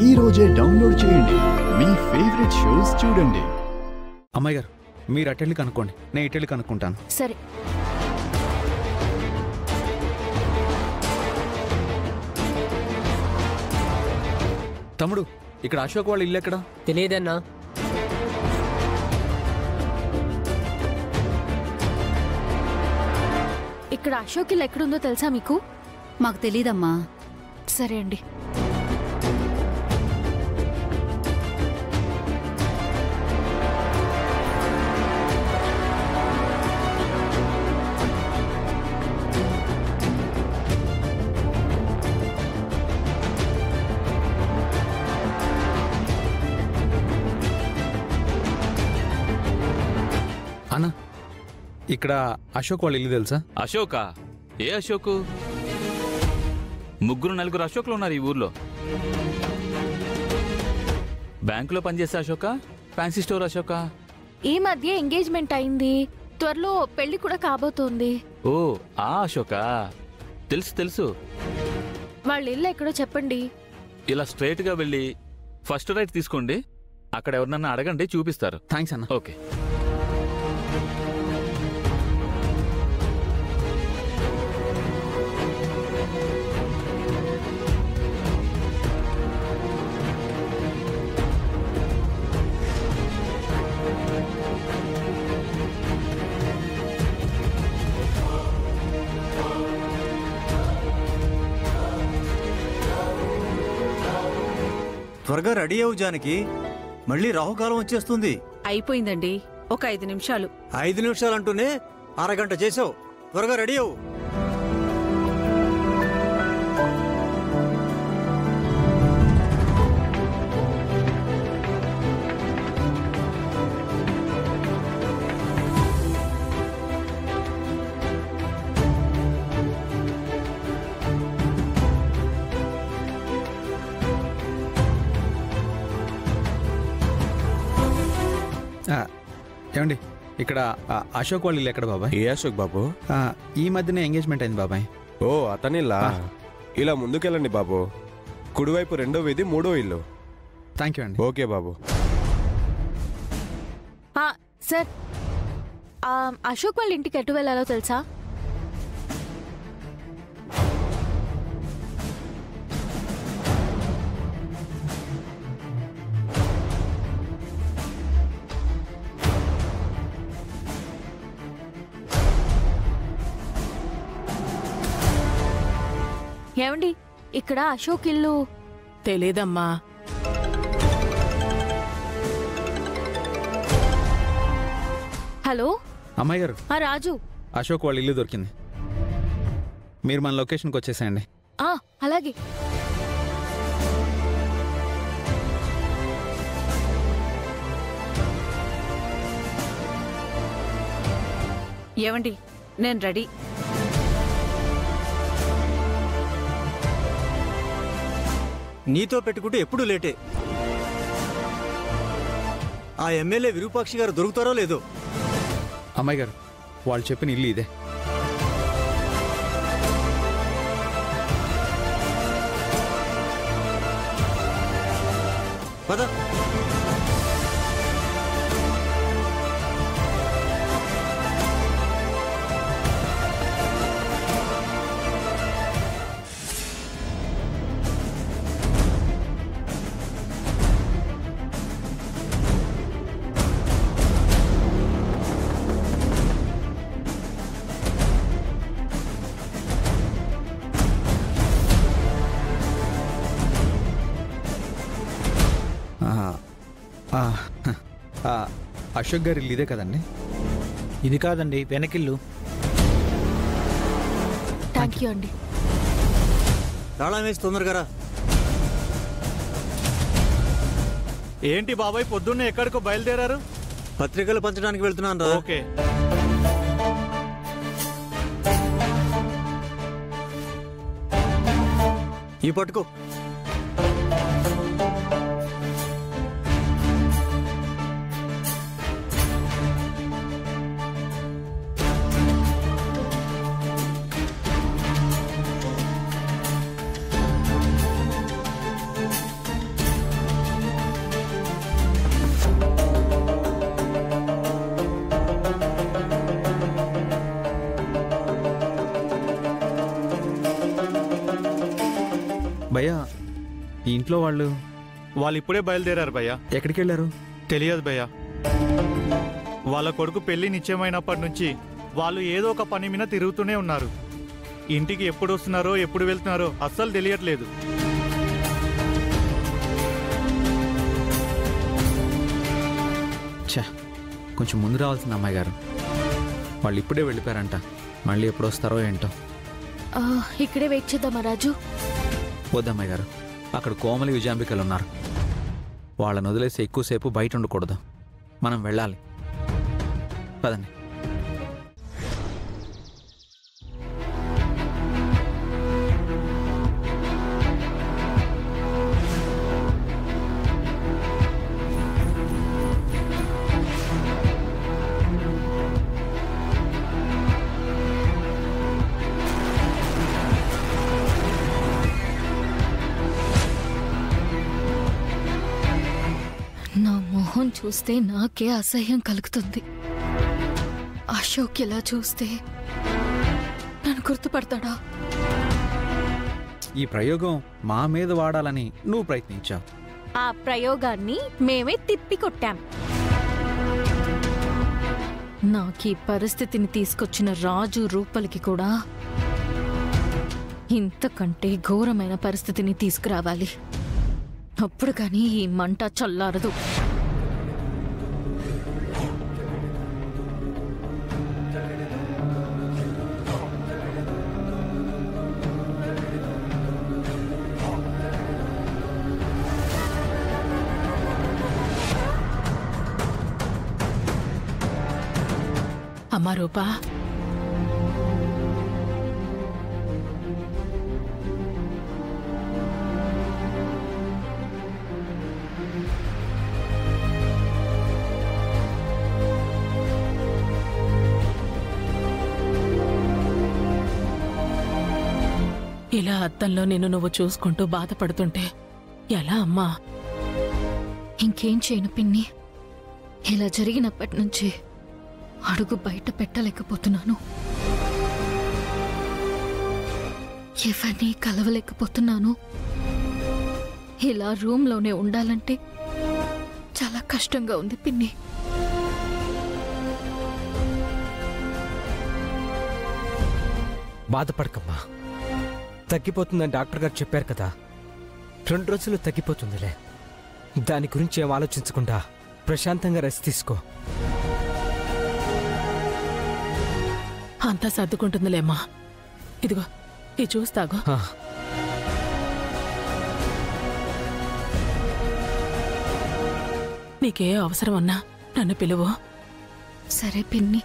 ఈ రోజే డౌన్లోడ్ చేయండి. మీ ఫేవరెట్ షోస్ చూడండి. అమ్మాయి గారు, మీరు అటెళ్ళి కనుక్కోండి, నేను ఇటెళ్ళి కనుక్కుంటాను. సరే. తమ్ముడు, ఇక్కడ అశోక్ వాళ్ళ ఇల్లు ఎక్కడ? తెలియదన్నా. ఇక్కడ అశోక్ ఇల్లు ఎక్కడుందో తెలుసా మీకు? మాకు తెలీదమ్మా. సరే అండి. అన్నా, ఇక్కడ అశోక్ వాళ్ళ ఇల్లు తెలుసా? అశోకా? ఏ అశోకు? ముగ్గురు నలుగురు అశోక్లు ఉన్నారు ఈ ఊర్లో. బ్యాంకులో పనిచేసే అశోకా? Fancy store Ashoka? ఈ మధ్య ఎంగేజ్మెంట్ అయింది, త్వరలో పెళ్లి కూడా కాబోతోంది. ఓ, ఆ అశోకా, తెలుసు తెలుసు. వాళ్ళ ఇల్లు ఎక్కడో చెప్పండి. ఇలా స్ట్రైట్ గా వెళ్ళి ఫస్ట్ రైట్ తీసుకోండి. అక్కడ ఎవరినన్నా అడగండి, చూపిస్తారు. థ్యాంక్స్ అన్న. ఓకే. త్వరగా రెడీ అవ్వు జానకి, మళ్ళీ రాహుకాలం వచ్చేస్తుంది. అయిపోయిందండి, ఒక 5 నిమిషాలు. 5 నిమిషాలంటూనే అరగంట చేసావు. త్వరగా రెడీ అవ్వు. ఏమండి, ఇక్కడ అశోక్ వాళ్ళ ఇల్లు ఎక్కడ బాబాయ్? ఏ అశోక్ బాబు? ఈ మధ్యనే ఎంగేజ్మెంట్ అయింది బాబాయ్. ఓ, అతనిల్లా? ఇలా ముందుకెళ్ళండి బాబు, కుడివైపు 2వ వీధి 3వ ఇల్లు. థ్యాంక్ యూ అండి. ఓకే బాబు. సార్, అశోక్ వాళ్ళ ఇంటికి ఎటు వెళ్ళాలో తెలుసా? ఏమండి, ఇక్కడ అశోక్ ఇల్లు తెలీదమ్మా. హలో అమ్మాయి గారు, రాజు, అశోక్ వాళ్ళ ఇల్లు దొరికింది. మీరు మన లొకేషన్కి వచ్చేసేయండి. అలాగే. ఏమండి, నేను రెడీ. నీతో పెట్టుకుంటే ఎప్పుడు లేటే. ఆ ఎమ్మెల్యే విరూపాక్షి గారు దొరుకుతారో లేదో. అమ్మాయి గారు, వాళ్ళు చెప్పిన ఇల్లు ఇదే. పద. అశోక్ గారి ఇల్లు ఇదే కదండి? ఇది కాదండి, వెనకిల్లు. థ్యాంక్ యూ అండి. తాళం వేసి తొందరగా రా. ఏంటి బాబాయ్, పొద్దున్నే ఎక్కడికో బయలుదేరారు? పత్రికలు పంచడానికి వెళ్తున్నాను రా. ఓకే. ఈ పట్టుకో. ఈ ఇంట్లో వాళ్ళు వాళ్ళు ఇప్పుడే బయలుదేరారు భయ్యా. ఎక్కడికి వెళ్ళారు? తెలియదు భయ్యా. వాళ్ళ కొడుకు పెళ్లి నిశ్చయమైనప్పటి నుంచి వాళ్ళు ఏదో ఒక పని మీద తిరుగుతూనే ఉన్నారు. ఇంటికి ఎప్పుడు వస్తున్నారో ఎప్పుడు వెళ్తున్నారో అస్సలు తెలియట్లేదు. ఛా, కొంచెం ముందు రావాల్సింది అమ్మాయి గారు. వాళ్ళు ఇప్పుడే వెళ్ళిపోయారంట. మళ్ళీ ఎప్పుడు వస్తారో ఏంటో. ఇక్కడే వెయిట్ చేద్దామా రాజు? వద్దమ్మాయి గారు, అక్కడ కోమలి విజయాంబికలు ఉన్నారు. వాళ్ళని వదిలేసి ఎక్కువసేపు బయట ఉండకూడదు. మనం వెళ్ళాలి. పదండి. నా మొహం చూస్తే నాకే అసహ్యం కలుగుతుంది. అశోక్ ఇలా చూస్తే నన్ను గుర్తుపడతాడా? ఈ ప్రయోగం మా మీద వాడాలని నువ్వు ప్రయత్నించావు. ఆ ప్రయోగాన్ని మేమే తిప్పికొట్టాం. నాకీ పరిస్థితిని తీసుకొచ్చిన రాజు రూపలికి కూడా ఇంతకంటే ఘోరమైన పరిస్థితిని తీసుకురావాలి. అప్పుడు కానీ ఈ మంట చల్లారదు. అమ్మా రూపా, ఇలా అద్దంలో నిన్ను నువ్వు చూసుకుంటూ బాధపడుతుంటే ఎలా అమ్మా? ఇంకేం చేయను పిన్ని. ఇలా జరిగినప్పటి నుంచి అడుగు బయట పెట్టలేకపోతున్నాను. ఎవరిని కలవలేకపోతున్నాను. ఇలా రూమ్లోనే ఉండాలంటే చాలా కష్టంగా ఉంది పిన్ని. బాధపడకమ్మా, తగ్గిపోతుందని డాక్టర్ గారు చెప్పారు కదా. 2 రోజులు తగ్గిపోతుందిలే. దాని గురించి ఏం ఆలోచించకుండా ప్రశాంతంగా రెస్ట్ తీసుకో. అంతా సర్దుకుంటుందిలేమ్మా. ఇదిగో ఇది చూస్తాగో. నీకే అవసరం అన్నా నన్ను పిలువు. సరే పిన్ని.